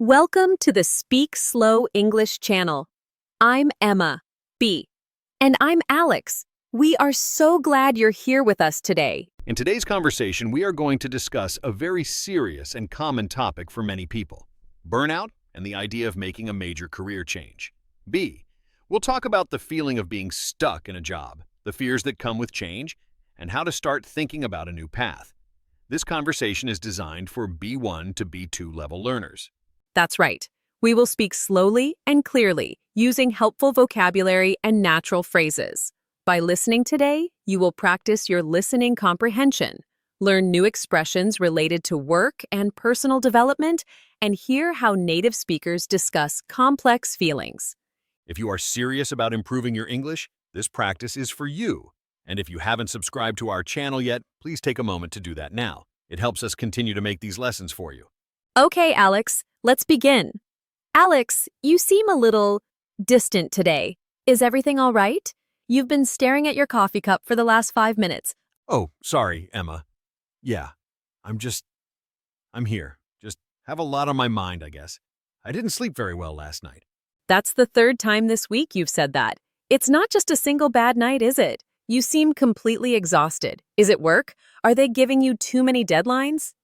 Welcome to the Speak Slow English channel. I'm Emma, B. And I'm Alex. We are so glad you're here with us today. In today's conversation, we are going to discuss a very serious and common topic for many people: burnout and the idea of making a major career change. B. We'll talk about the feeling of being stuck in a job, the fears that come with change, and how to start thinking about a new path. This conversation is designed for B1 to B2 level learners. That's right. We will speak slowly and clearly, using helpful vocabulary and natural phrases. By listening today, you will practice your listening comprehension, learn new expressions related to work and personal development, and hear how native speakers discuss complex feelings. If you are serious about improving your English, this practice is for you. And if you haven't subscribed to our channel yet, please take a moment to do that now. It helps us continue to make these lessons for you. Okay, Alex, let's begin. Alex, you seem a little distant today. Is everything all right? You've been staring at your coffee cup for the last 5 minutes. Oh, sorry, Emma. Yeah, I'm here. Just have a lot on my mind, I guess. I didn't sleep very well last night. That's the third time this week you've said that. It's not just a single bad night, is it? You seem completely exhausted. Is it work? Are they giving you too many deadlines?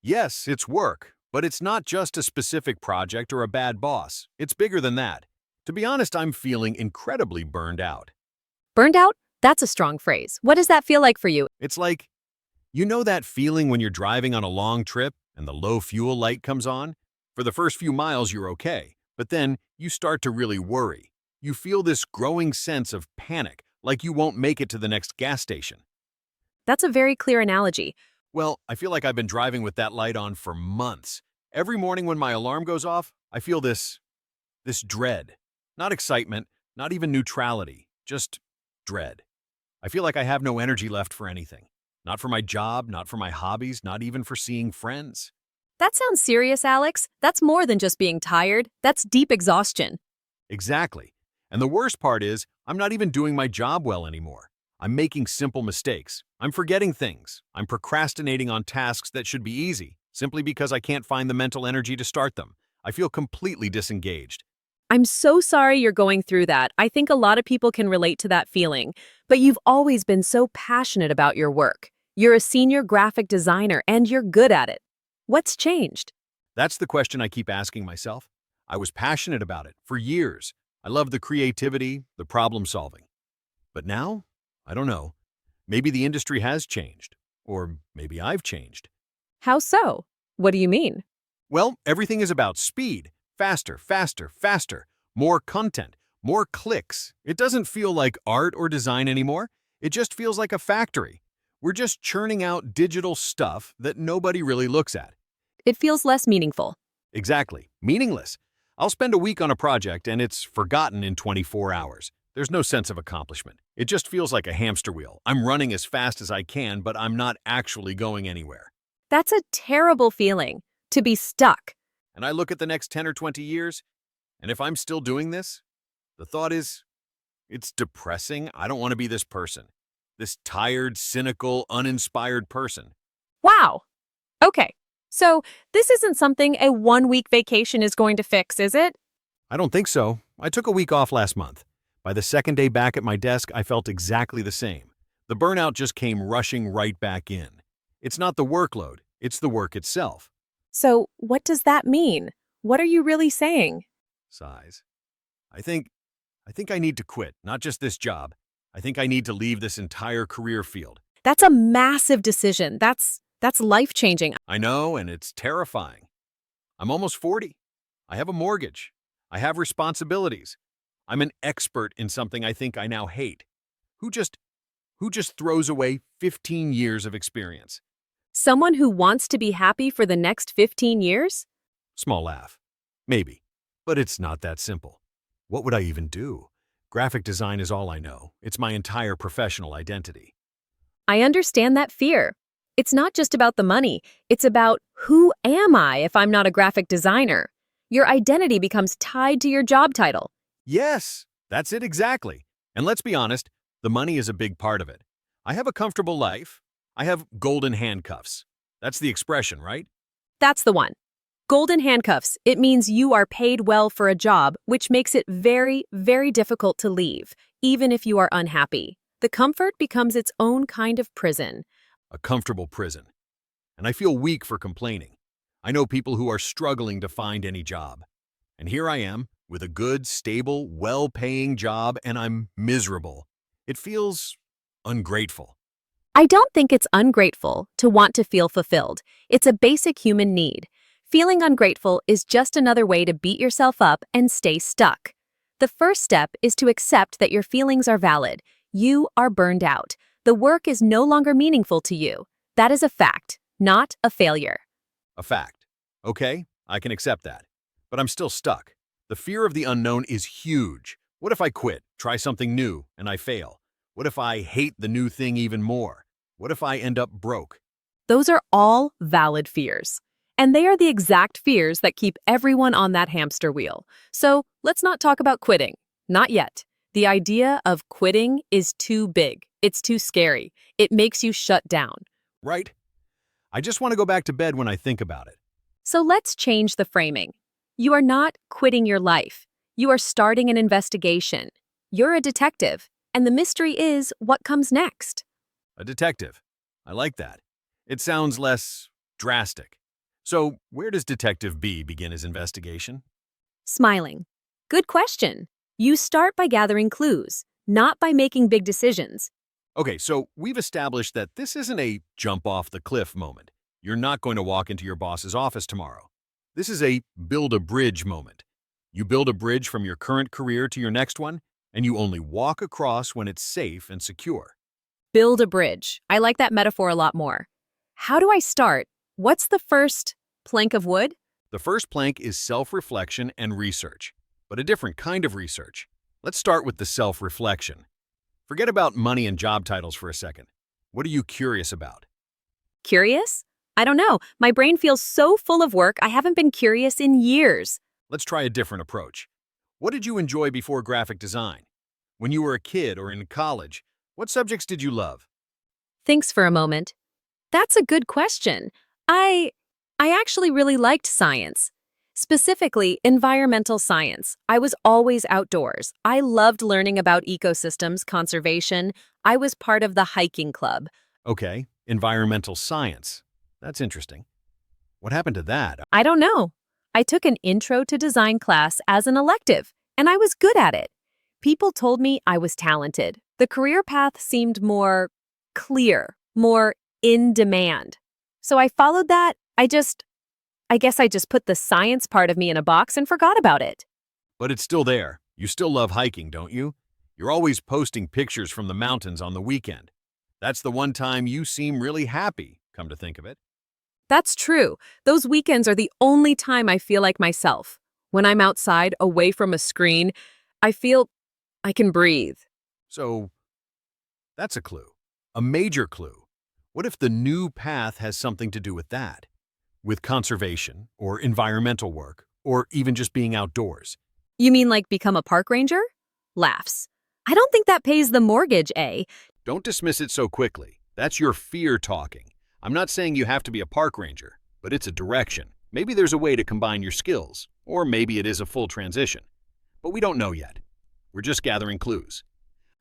Yes, it's work, but it's not just a specific project or a bad boss. It's bigger than that. To be honest, I'm feeling incredibly burned out. Burned out? That's a strong phrase. What does that feel like for you? It's like, you know that feeling when you're driving on a long trip and the low fuel light comes on? For the first few miles, you're okay, but then you start to really worry. You feel this growing sense of panic, like you won't make it to the next gas station. That's a very clear analogy. Well, I feel like I've been driving with that light on for months. Every morning when my alarm goes off, I feel this dread. Not excitement, not even neutrality, just dread. I feel like I have no energy left for anything. Not for my job, not for my hobbies, not even for seeing friends. That sounds serious, Alex. That's more than just being tired. That's deep exhaustion. Exactly. And the worst part is, I'm not even doing my job well anymore. I'm making simple mistakes. I'm forgetting things. I'm procrastinating on tasks that should be easy, simply because I can't find the mental energy to start them. I feel completely disengaged. I'm so sorry you're going through that. I think a lot of people can relate to that feeling. But you've always been so passionate about your work. You're a senior graphic designer and you're good at it. What's changed? That's the question I keep asking myself. I was passionate about it for years. I loved the creativity, the problem solving. But now, I don't know. Maybe the industry has changed. Or maybe I've changed. How so? What do you mean? Well, everything is about speed. Faster, faster, faster. More content, more clicks. It doesn't feel like art or design anymore. It just feels like a factory. We're just churning out digital stuff that nobody really looks at. It feels less meaningful. Exactly. Meaningless. I'll spend a week on a project and it's forgotten in 24 hours. There's no sense of accomplishment. It just feels like a hamster wheel. I'm running as fast as I can, but I'm not actually going anywhere. That's a terrible feeling, to be stuck. And I look at the next 10 or 20 years, and if I'm still doing this, the thought is, it's depressing. I don't want to be this person. This tired, cynical, uninspired person. Wow. Okay, so this isn't something a 1-week vacation is going to fix, is it? I don't think so. I took a week off last month. By the second day back at my desk, I felt exactly the same. The burnout just came rushing right back in. It's not the workload, it's the work itself. So what does that mean? What are you really saying? Sighs. I think I need to quit, not just this job. I think I need to leave this entire career field. That's a massive decision. That's life-changing. I know, and it's terrifying. I'm almost 40. I have a mortgage. I have responsibilities. I'm an expert in something I think I now hate. Who just throws away 15 years of experience? Someone who wants to be happy for the next 15 years? Small laugh. Maybe. But it's not that simple. What would I even do? Graphic design is all I know. It's my entire professional identity. I understand that fear. It's not just about the money. It's about who am I if I'm not a graphic designer? Your identity becomes tied to your job title. Yes, that's it exactly. And let's be honest, the money is a big part of it. I have a comfortable life. I have golden handcuffs. That's the expression, right? That's the one. Golden handcuffs. It means you are paid well for a job, which makes it very, very difficult to leave, even if you are unhappy. The comfort becomes its own kind of prison. A comfortable prison. And I feel weak for complaining. I know people who are struggling to find any job. And here I am, with a good, stable, well-paying job, and I'm miserable. It feels ungrateful. I don't think it's ungrateful to want to feel fulfilled. It's a basic human need. Feeling ungrateful is just another way to beat yourself up and stay stuck. The first step is to accept that your feelings are valid. You are burned out. The work is no longer meaningful to you. That is a fact, not a failure. A fact. Okay, I can accept that. But I'm still stuck. The fear of the unknown is huge. What if I quit, try something new, and I fail? What if I hate the new thing even more? What if I end up broke? Those are all valid fears. And they are the exact fears that keep everyone on that hamster wheel. So let's not talk about quitting. Not yet. The idea of quitting is too big. It's too scary. It makes you shut down. Right? I just want to go back to bed when I think about it. So let's change the framing. You are not quitting your life. You are starting an investigation. You're a detective, and the mystery is what comes next. A detective. I like that. It sounds less drastic. So, where does Detective B begin his investigation? Smiling. Good question. You start by gathering clues, not by making big decisions. Okay, so we've established that this isn't a jump off the cliff moment. You're not going to walk into your boss's office tomorrow. This is a build a bridge moment. You build a bridge from your current career to your next one, and you only walk across when it's safe and secure. Build a bridge. I like that metaphor a lot more. How do I start? What's the first plank of wood? The first plank is self-reflection and research, but a different kind of research. Let's start with the self-reflection. Forget about money and job titles for a second. What are you curious about? Curious? I don't know. My brain feels so full of work, I haven't been curious in years. Let's try a different approach. What did you enjoy before graphic design? When you were a kid or in college, what subjects did you love? Thanks for a moment. That's a good question. I actually really liked science. Specifically, environmental science. I was always outdoors. I loved learning about ecosystems, conservation. I was part of the hiking club. Okay, environmental science. That's interesting. What happened to that? I don't know. I took an intro to design class as an elective, and I was good at it. People told me I was talented. The career path seemed more clear, more in demand. So I followed that. I guess I just put the science part of me in a box and forgot about it. But it's still there. You still love hiking, don't you? You're always posting pictures from the mountains on the weekend. That's the one time you seem really happy, come to think of it. That's true. Those weekends are the only time I feel like myself. When I'm outside, away from a screen, I feel I can breathe. So, that's a clue. A major clue. What if the new path has something to do with that? With conservation, or environmental work, or even just being outdoors? You mean like become a park ranger? Laughs. I don't think that pays the mortgage, eh? Don't dismiss it so quickly. That's your fear talking. I'm not saying you have to be a park ranger, but it's a direction. Maybe there's a way to combine your skills, or maybe it is a full transition. But we don't know yet. We're just gathering clues.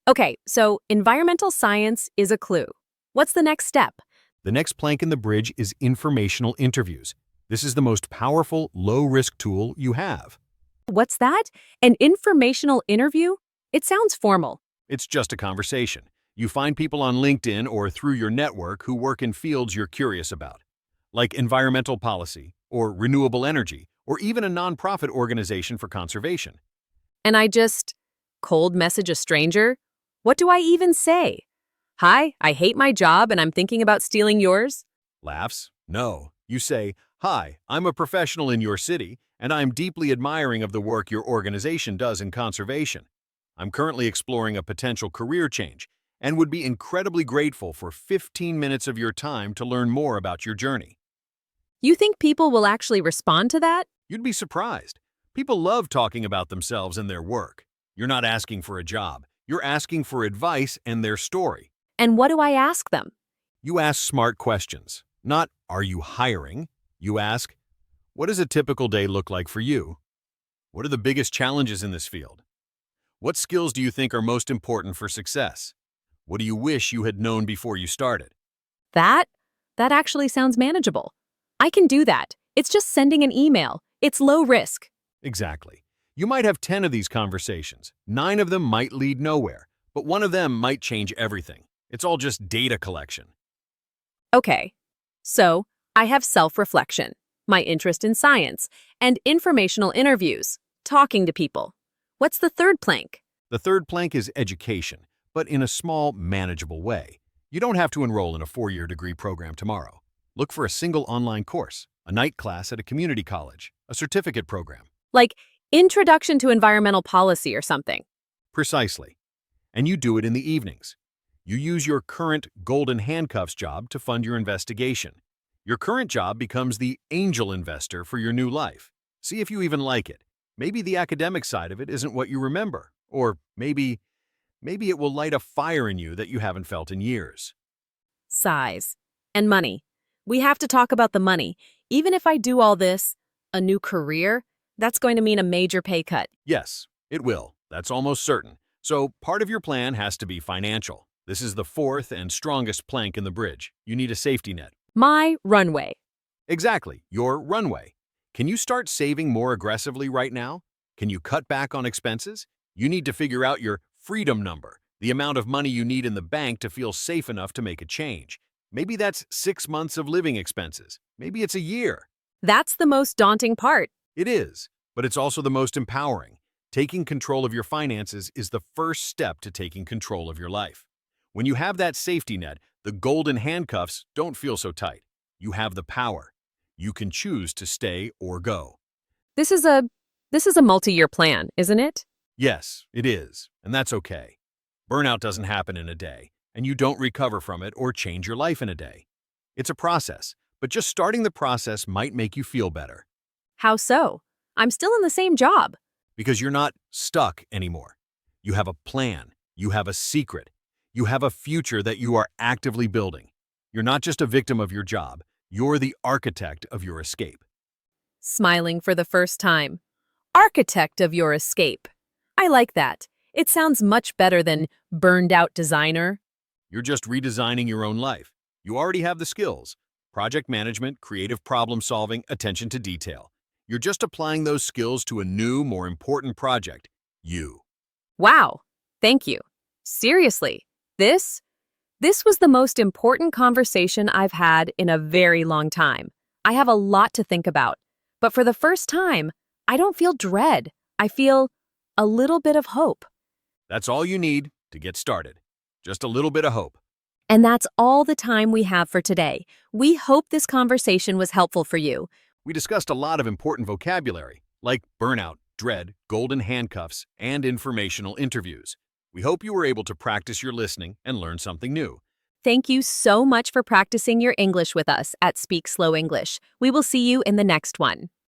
Okay, so environmental science is a clue. What's the next step? The next plank in the bridge is informational interviews. This is the most powerful, low-risk tool you have. What's that? An informational interview? It sounds formal. It's just a conversation. You find people on LinkedIn or through your network who work in fields you're curious about, like environmental policy, or renewable energy, or even a nonprofit organization for conservation. And I just cold message a stranger? What do I even say? Hi, I hate my job and I'm thinking about stealing yours? Laughs? No. You say, hi, I'm a professional in your city, and I'm deeply admiring of the work your organization does in conservation. I'm currently exploring a potential career change and would be incredibly grateful for 15 minutes of your time to learn more about your journey. You think people will actually respond to that? You'd be surprised. People love talking about themselves and their work. You're not asking for a job. You're asking for advice and their story. And what do I ask them? You ask smart questions. Not, are you hiring? You ask, What does a typical day look like for you? What are the biggest challenges in this field? What skills do you think are most important for success? What do you wish you had known before you started? That? That actually sounds manageable. I can do that. It's just sending an email. It's low risk. Exactly. You might have 10 of these conversations. 9 of them might lead nowhere, but one of them might change everything. It's all just data collection. Okay. So, I have self-reflection, my interest in science, and informational interviews, talking to people. What's the third plank? The third plank is education, but in a small, manageable way. You don't have to enroll in a 4-year degree program tomorrow. Look for a single online course, a night class at a community college, a certificate program. Like Introduction to Environmental Policy or something. Precisely. And you do it in the evenings. You use your current golden handcuffs job to fund your investigation. Your current job becomes the angel investor for your new life. See if you even like it. Maybe the academic side of it isn't what you remember. Or maybe it will light a fire in you that you haven't felt in years. Size. And money. We have to talk about the money. Even if I do all this, a new career, that's going to mean a major pay cut. Yes, it will. That's almost certain. So part of your plan has to be financial. This is the fourth and strongest plank in the bridge. You need a safety net. My runway. Exactly, your runway. Can you start saving more aggressively right now? Can you cut back on expenses? You need to figure out your freedom number, the amount of money you need in the bank to feel safe enough to make a change. Maybe that's 6 months of living expenses. Maybe it's a year. That's the most daunting part. It is, but it's also the most empowering. Taking control of your finances is the first step to taking control of your life. When you have that safety net, the golden handcuffs don't feel so tight. You have the power. You can choose to stay or go. This is a multi-year plan, isn't it? Yes, it is, and that's okay. Burnout doesn't happen in a day, and you don't recover from it or change your life in a day. It's a process, but just starting the process might make you feel better. How so? I'm still in the same job. Because you're not stuck anymore. You have a plan. You have a secret. You have a future that you are actively building. You're not just a victim of your job. You're the architect of your escape. Smiling for the first time. Architect of your escape. I like that. It sounds much better than burned out designer. You're just redesigning your own life. You already have the skills: project management, creative problem solving, attention to detail. You're just applying those skills to a new, more important project, you. Wow. Thank you. Seriously, this was the most important conversation I've had in a very long time. I have a lot to think about, but for the first time, I don't feel dread. I feel a little bit of hope. That's all you need to get started. Just a little bit of hope. And that's all the time we have for today. We hope this conversation was helpful for you. We discussed a lot of important vocabulary, like burnout, dread, golden handcuffs, and informational interviews. We hope you were able to practice your listening and learn something new. Thank you so much for practicing your English with us at Speak Slow English. We will see you in the next one.